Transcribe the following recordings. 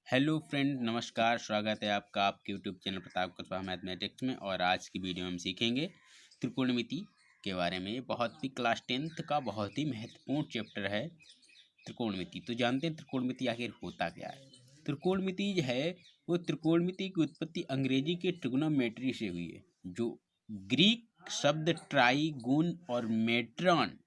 Hello friend, नमस्कार। स्वागत है आपका आपके YouTube channel Pratap Kushwaha mathematics में। और आज की वीडियो में हम सीखेंगे त्रिकोणमिति के बारे में। ये बहुत ही क्लास 10th का बहुत ही महत्वपूर्ण चैप्टर है त्रिकोणमिति। तो जानते हैं त्रिकोणमिति आखिर होता क्या है। त्रिकोणमिति जो है वो त्रिकोणमिति की उत्पत्ति अंग्रेजी के ट्रिग्नोमेट्री से हुई है, जो ग्रीक शब्द ट्राइगोन और मेट्रॉन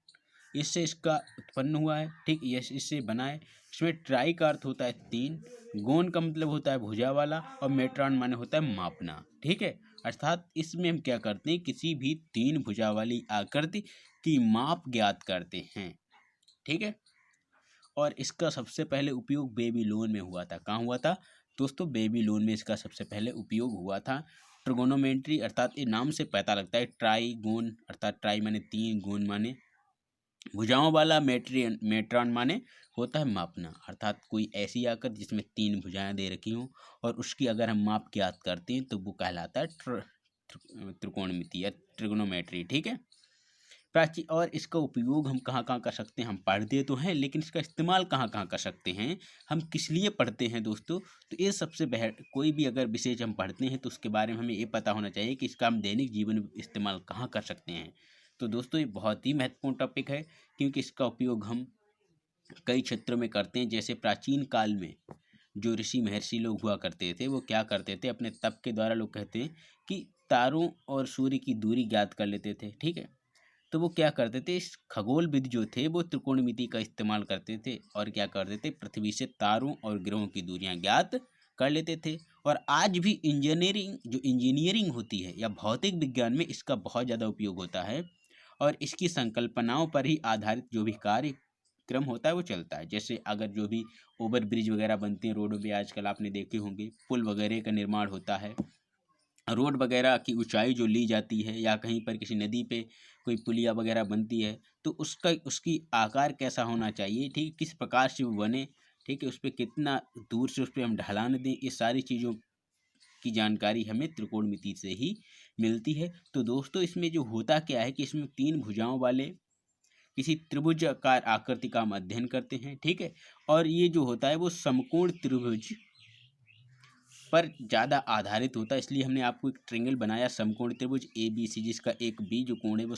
इससे इसका उत्पन्न हुआ है। ठीक, यस, इससे बना है। इसमें ट्राई का अर्थ होता है तीन, गोन का मतलब होता है भुजा वाला, और मेट्रॉन माने होता है मापना। ठीक है, अर्थात इसमें हम क्या करते हैं, किसी भी तीन भुजा वाली आकृति की माप ज्ञात करते हैं। ठीक है, और इसका सबसे पहले उपयोग बेबीलोन में हुआ था। कहाँ हुआ था दोस्तों? बेबीलोन में इसका सबसे पहले उपयोग हुआ था। ट्रिगोनोमेट्री अर्थात ये नाम से पता लगता है, ट्राइगोन अर्थात ट्राई माने तीन, गोन माने भुजाओं वाला, मेट्रॉन माने होता है मापना। अर्थात कोई ऐसी आकृति जिसमें तीन भुजाएं दे रखी हों और उसकी अगर हम माप ज्ञात करते हैं तो वो कहलाता है त्रिकोणमिति या ट्रिग्नोमेट्री। ठीक है, प्राची। और इसका उपयोग हम कहाँ कहाँ कर सकते हैं? हम पढ़ते तो हैं, लेकिन इसका इस्तेमाल कहाँ कहाँ कर सकते हैं, हम किस लिए पढ़ते हैं दोस्तों? तो ये सबसे कोई भी अगर विषय हम पढ़ते हैं तो उसके बारे में हमें ये पता होना चाहिए कि इसका हम दैनिक जीवन में इस्तेमाल कहाँ कर सकते हैं। तो दोस्तों ये बहुत ही महत्वपूर्ण टॉपिक है, क्योंकि इसका उपयोग हम कई क्षेत्रों में करते हैं। जैसे प्राचीन काल में जो ऋषि महर्षि लोग हुआ करते थे, वो क्या करते थे, अपने तप के द्वारा लोग कहते हैं कि तारों और सूर्य की दूरी ज्ञात कर लेते थे। ठीक है, तो वो क्या करते थे, इस खगोलविद जो थे वो त्रिकोणमिति का इस्तेमाल करते थे और क्या करते थे, पृथ्वी से तारों और ग्रहों की दूरियां ज्ञात कर लेते थे। और आज भी इंजीनियरिंग होती है या भौतिक विज्ञान में इसका बहुत ज़्यादा उपयोग होता है, और इसकी संकल्पनाओं पर ही आधारित जो भी कार्यक्रम होता है वो चलता है। जैसे अगर जो भी ओवर ब्रिज वगैरह बनते हैं रोडों पे, आजकल आपने देखे होंगे, पुल वगैरह का निर्माण होता है, रोड वगैरह की ऊंचाई जो ली जाती है, या कहीं पर किसी नदी पे कोई पुलिया वगैरह बनती है, तो उसकी आकार कैसा होना चाहिए, ठीक, किस प्रकार से वो बने, ठीक है, उस पर कितना दूर से उस पर हम ढलान दें, ये सारी चीज़ों की जानकारी हमें त्रिकोणमिति से ही मिलती है। तो दोस्तों इसमें जो होता क्या है कि इसमें तीन भुजाओं वाले किसी त्रिभुजाकार आकृति का हम अध्ययन करते हैं। ठीक है, और ये जो होता है वो समकोण त्रिभुज पर ज़्यादा आधारित होता है। इसलिए हमने आपको एक ट्रेंगल बनाया, समकोण त्रिभुज ए बी सी, जिसका एक बी जो कोण है वो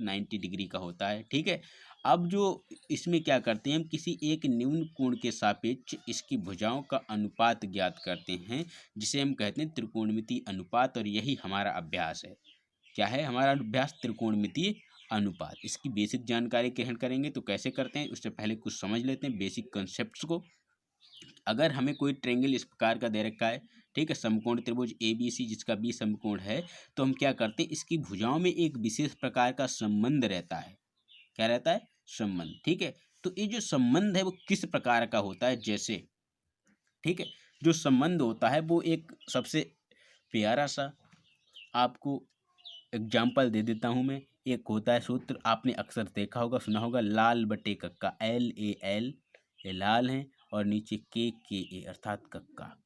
90 डिग्री का होता है। ठीक है, अब जो इसमें क्या करते हैं, हम किसी एक निम्न कोण के सापेक्ष इसकी भुजाओं का अनुपात ज्ञात करते हैं, जिसे हम कहते हैं त्रिकोणमितीय अनुपात। और यही हमारा अभ्यास है। क्या है हमारा अभ्यास? त्रिकोणमितीय अनुपात। इसकी बेसिक जानकारी ग्रहण करेंगे। तो कैसे करते हैं उससे पहले कुछ समझ लेते हैं बेसिक कंसेप्ट को। अगर हमें कोई ट्रेंगल इस प्रकार का दे रखा है, ठीक है, समकोण त्रिभुज ए बी सी, जिसका बी समकोण है, तो हम क्या करते हैं, इसकी भुजाओं में एक विशेष प्रकार का संबंध रहता है। क्या रहता है? संबंध। ठीक है, तो ये जो संबंध है वो किस प्रकार का होता है? जैसे, ठीक है, जो संबंध होता है वो एक सबसे प्यारा सा आपको एग्जाम्पल दे देता हूँ मैं। एक होता है सूत्र, आपने अक्सर देखा होगा, सुना होगा, लाल बटे कक्का, LAL, ये लाल है, और नीचे KKA अर्थात कक्का।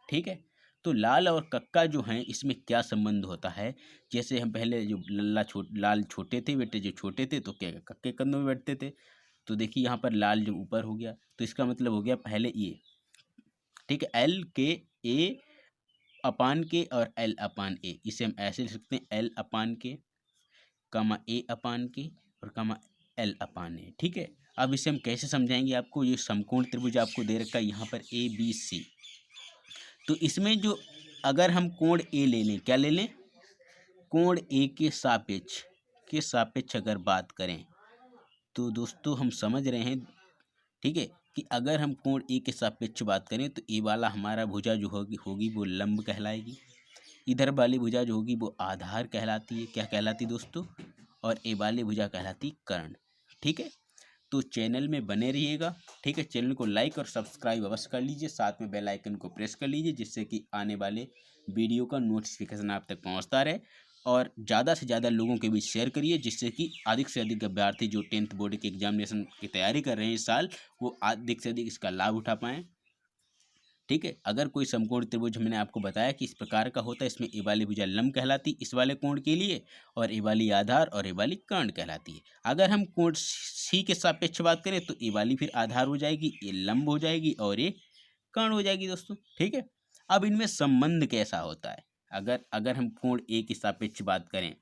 ठीक है, तो लाल और कक्का जो हैं इसमें क्या संबंध होता है? जैसे हम पहले जो लाल छोटे थे, बेटे जो छोटे थे तो क्या कक्के कंधों में बैठते थे। तो देखिए यहाँ पर लाल जो ऊपर हो गया, तो इसका मतलब हो गया पहले ये, ठीक है, LKA अपान के और L अपान A। इसे हम ऐसे लिख सकते हैं, L अपान के कमा A अपान के और कमा L अपान A। ठीक है, अब इसे हम कैसे समझाएंगे आपको? ये समकोण त्रिभुज आपको दे रखा है यहाँ पर ABC। तो इसमें जो अगर हम कोण ए ले लें, क्या ले लें? कोण ए के सापेक्ष अगर बात करें तो दोस्तों हम समझ रहे हैं, ठीक है, कि अगर हम कोण ए के सापेक्ष बात करें तो ए वाला हमारा भुजा जो होगी वो लंब कहलाएगी। इधर वाली भुजा जो होगी वो आधार कहलाती है। क्या कहलाती दोस्तों? और ए वाली भुजा कहलाती कर्ण। ठीक है, तो चैनल में बने रहिएगा। ठीक है, चैनल को लाइक और सब्सक्राइब अवश्य कर लीजिए, साथ में बेल आइकन को प्रेस कर लीजिए, जिससे कि आने वाले वीडियो का नोटिफिकेशन आप तक पहुंचता रहे। और ज़्यादा से ज़्यादा लोगों के बीच शेयर करिए, जिससे कि अधिक से अधिक अभ्यर्थी जो 10th बोर्ड के एग्जामिनेशन की तैयारी कर रहे हैं इस साल, वो अधिक से अधिक इसका लाभ उठा पाएँ। ठीक है, अगर कोई समकोण त्रिभुज मैंने आपको बताया कि इस प्रकार का होता है, इसमें ए वाली भुजा लंब कहलाती इस वाले कोण के लिए, और ए वाली आधार और ए वाली कर्ण कहलाती है। अगर हम कोण सी के सापेक्ष बात करें तो ए वाली फिर आधार हो जाएगी, ये लंब हो जाएगी और ये कर्ण हो जाएगी दोस्तों। ठीक है, अब इनमें संबंध कैसा होता है, अगर हम कोण ए के सापेक्ष बात करें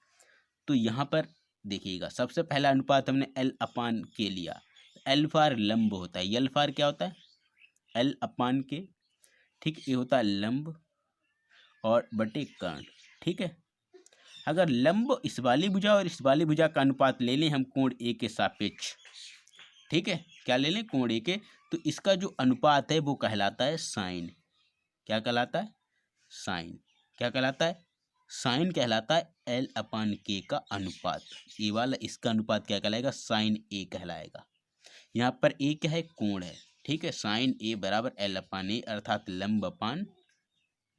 तो यहाँ पर देखिएगा, सबसे पहला अनुपात हमने L अपान के लिया। L फार लंब होता है, L फार क्या होता है, L अपान के। ठीक, ये होता है लंब और बटे कर्ण। ठीक है, अगर लंब इस वाली भुजा और इस वाली भुजा का अनुपात ले लें हम कोण ए के सापेक्ष, ठीक है, क्या ले लें, कोण ए के, तो इसका जो अनुपात है वो कहलाता है साइन। क्या कहलाता है, साइन। क्या कहलाता है, साइन कहलाता है L अपान के का अनुपात। ये वाला इसका अनुपात क्या कहलाएगा, साइन ए कहलाएगा। यहाँ पर ए क्या है, कोण है। ठीक है, साइन ए बराबर L अपान ए, अर्थात लंब अपान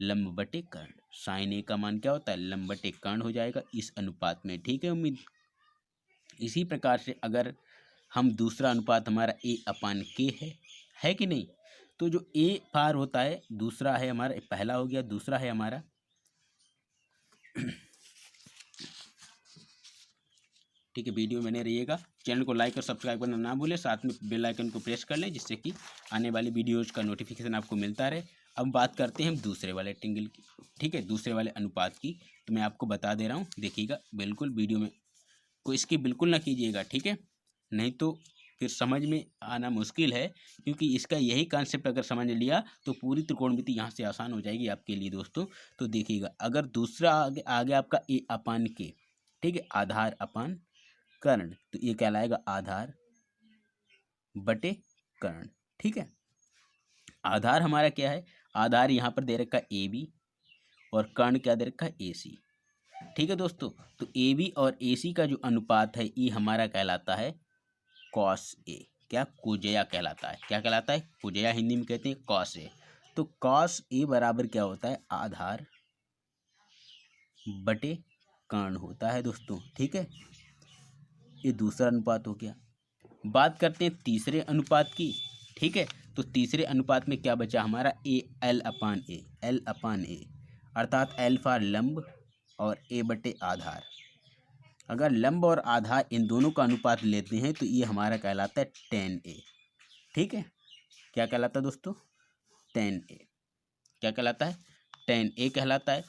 लंब बटे कर्ण। साइन ए का मान क्या होता है, लंब बटे कर्ण हो जाएगा इस अनुपात में। ठीक है, उम्मीद इसी प्रकार से अगर हम दूसरा अनुपात हमारा ए अपान के है कि नहीं, तो जो ए पार होता है, दूसरा है हमारा, पहला हो गया, दूसरा है हमारा ठीक है, वीडियो बने रहिएगा, चैनल को लाइक और सब्सक्राइब करना ना भूलें, साथ में बेल आइकन को प्रेस कर लें जिससे कि आने वाली वीडियोज़ का नोटिफिकेशन आपको मिलता रहे। अब बात करते हैं हम दूसरे वाले ट्रिंगल की। ठीक है, दूसरे वाले अनुपात की, तो मैं आपको बता दे रहा हूँ, देखिएगा बिल्कुल वीडियो में को इसकी बिल्कुल ना कीजिएगा। ठीक है, नहीं तो फिर समझ में आना मुश्किल है, क्योंकि इसका यही कॉन्सेप्ट अगर समझ लिया तो पूरी त्रिकोणमिति यहाँ से आसान हो जाएगी आपके लिए दोस्तों। तो देखिएगा, अगर दूसरा आगे आपका ए अपान के, ठीक है, आधार अपान कर्ण, तो ये कहलाएगा आधार बटे कर्ण। ठीक है, आधार हमारा क्या है, आधार यहाँ पर दे रखा है ए बी और कर्ण क्या दे रखा है, ए सी। ठीक है दोस्तों, तो ए बी और ए सी का जो अनुपात है ये हमारा कहलाता है कॉस ए। क्या, कुजया कहलाता है। क्या कहलाता है, कुजया, हिंदी में कहते हैं कॉस ए। तो कॉस ए बराबर क्या होता है, आधार बटे कर्ण होता है दोस्तों। ठीक है, ये दूसरा अनुपात हो गया। बात करते हैं तीसरे अनुपात की। ठीक है, तो तीसरे अनुपात में क्या बचा हमारा, A L upon A, L अपान ए, अर्थात एल फॉर लंब और ए बटे आधार। अगर लंब और आधार इन दोनों का अनुपात लेते हैं तो ये हमारा कहलाता है टेन ए। ठीक है, क्या कहलाता है दोस्तों, टेन ए। क्या कहलाता है, टेन ए कहलाता है।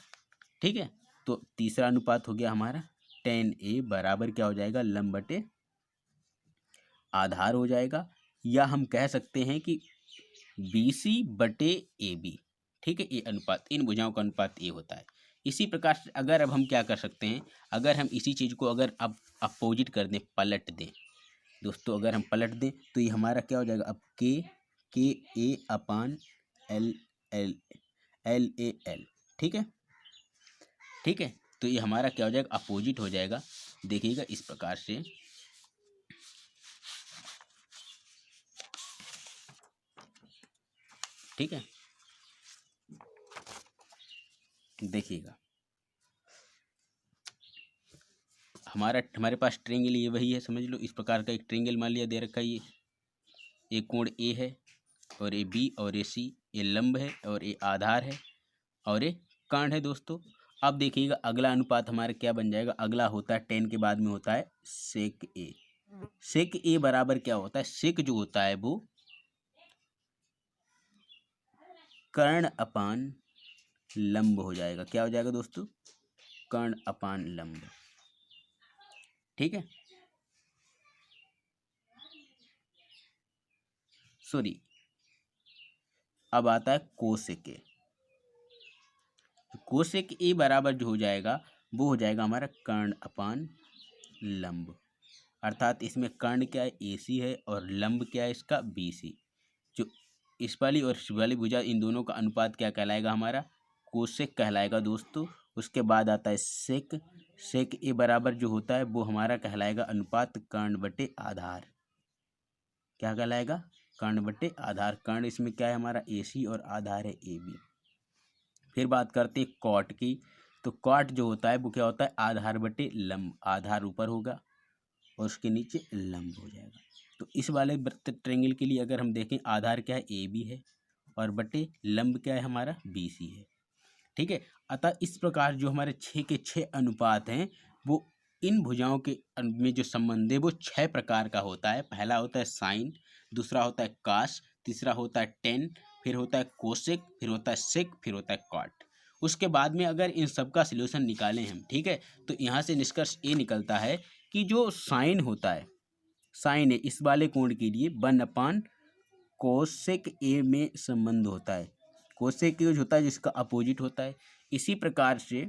ठीक है, तो तीसरा अनुपात हो गया हमारा टेन ए बराबर क्या हो जाएगा, लंब बटे आधार हो जाएगा, या हम कह सकते हैं कि बी सी बटे ए बी। ठीक है, ये अनुपात, इन भुजाओं का अनुपात ये होता है। इसी प्रकार से अगर अब हम क्या कर सकते हैं, अगर हम इसी चीज़ को अगर अब अपोजिट कर दें, पलट दें दोस्तों, अगर हम पलट दें तो ये हमारा क्या हो जाएगा, अब के ए अपान L L L A L. ठीक है, ठीक है, तो ये हमारा क्या हो जाएगा, अपोजिट हो जाएगा। देखिएगा इस प्रकार से, ठीक है, देखिएगा हमारे पास ट्रेंगल ये वही है, समझ लो, इस प्रकार का एक ट्रेंगल मान लिया दे रखा है। ये कोण ए है और ये बी और ये सी, ये लंब है और ये आधार है और ये कर्ण है दोस्तों। अब देखिएगा अगला अनुपात हमारा क्या बन जाएगा, अगला होता है टेन के बाद में होता है सेक ए। सेक ए बराबर क्या होता है, सेक जो होता है वो कर्ण अपान लंब हो जाएगा। क्या हो जाएगा दोस्तों, कर्ण अपान लंब। ठीक है, सॉरी, अब आता है कोसेक ए। कोसेक ए बराबर जो हो जाएगा वो हो जाएगा हमारा कर्ण अपान लंब, अर्थात इसमें कर्ण क्या है, ए सी है, और लंब क्या है इसका, बी सी। जो इस वाली और इस वाली भुजा, इन दोनों का अनुपात क्या कहलाएगा हमारा, कोसेक कहलाएगा दोस्तों। उसके बाद आता है सेक। सेक ए बराबर जो होता है वो हमारा कहलाएगा अनुपात कर्ण बटे आधार। क्या कहलाएगा, कर्ण बटे आधार। कर्ण इसमें क्या है हमारा, ए सी, और आधार है ए बी। फिर बात करते हैं कॉट की। तो कॉट जो होता है वो क्या होता है, आधार बटे लंब। आधार ऊपर होगा और उसके नीचे लंब हो जाएगा। तो इस वाले ट्रेंगल के लिए अगर हम देखें, आधार क्या है, ए बी है, और बटे लंब क्या है हमारा, बी सी है। ठीक है, अतः इस प्रकार जो हमारे 6 के 6 अनुपात हैं वो इन भुजाओं के में जो संबंध है वो 6 प्रकार का होता है। पहला होता है साइन, दूसरा होता है कास, तीसरा होता है टेन, फिर होता है कोसेक, फिर होता है सेक, फिर होता है कॉट। उसके बाद में अगर इन सब का सोल्यूशन निकालें हम, ठीक है, तो यहाँ से निष्कर्ष ये निकलता है कि जो साइन होता है, साइन है इस वाले कोण के लिए 1/cos ए में संबंध होता है। कोसेक जो होता है जिसका अपोजिट होता है। इसी प्रकार से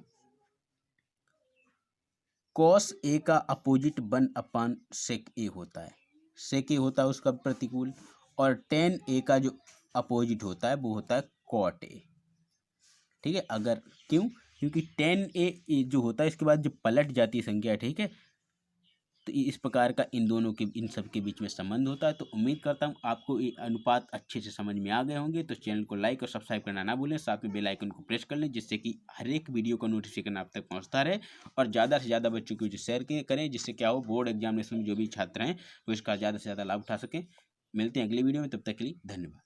cos ए का अपोजिट 1/sec ए होता है। sec ए होता है उसका प्रतिकूल, और tan ए का जो अपोजिट होता है वो होता है cot ए। ठीक है, अगर क्यों, क्योंकि tan ए जो होता है इसके बाद जो पलट जाती है संख्या, ठीक है, तो इस प्रकार का इन दोनों के, इन सब के बीच में संबंध होता है। तो उम्मीद करता हूँ आपको ये अनुपात अच्छे से समझ में आ गए होंगे। तो चैनल को लाइक और सब्सक्राइब करना ना भूलें, साथ में बेल आइकन को प्रेस कर लें, जिससे कि हर एक वीडियो का नोटिफिकेशन आप तक पहुँचता रहे, और ज़्यादा से ज़्यादा बच्चों को शेयर करें, जिससे क्या हो, बोर्ड एग्जामिनेशन में जो भी छात्र हैं वो इसका ज़्यादा से ज़्यादा लाभ उठा सकें। मिलते हैं अगली वीडियो में, तब तक के लिए धन्यवाद।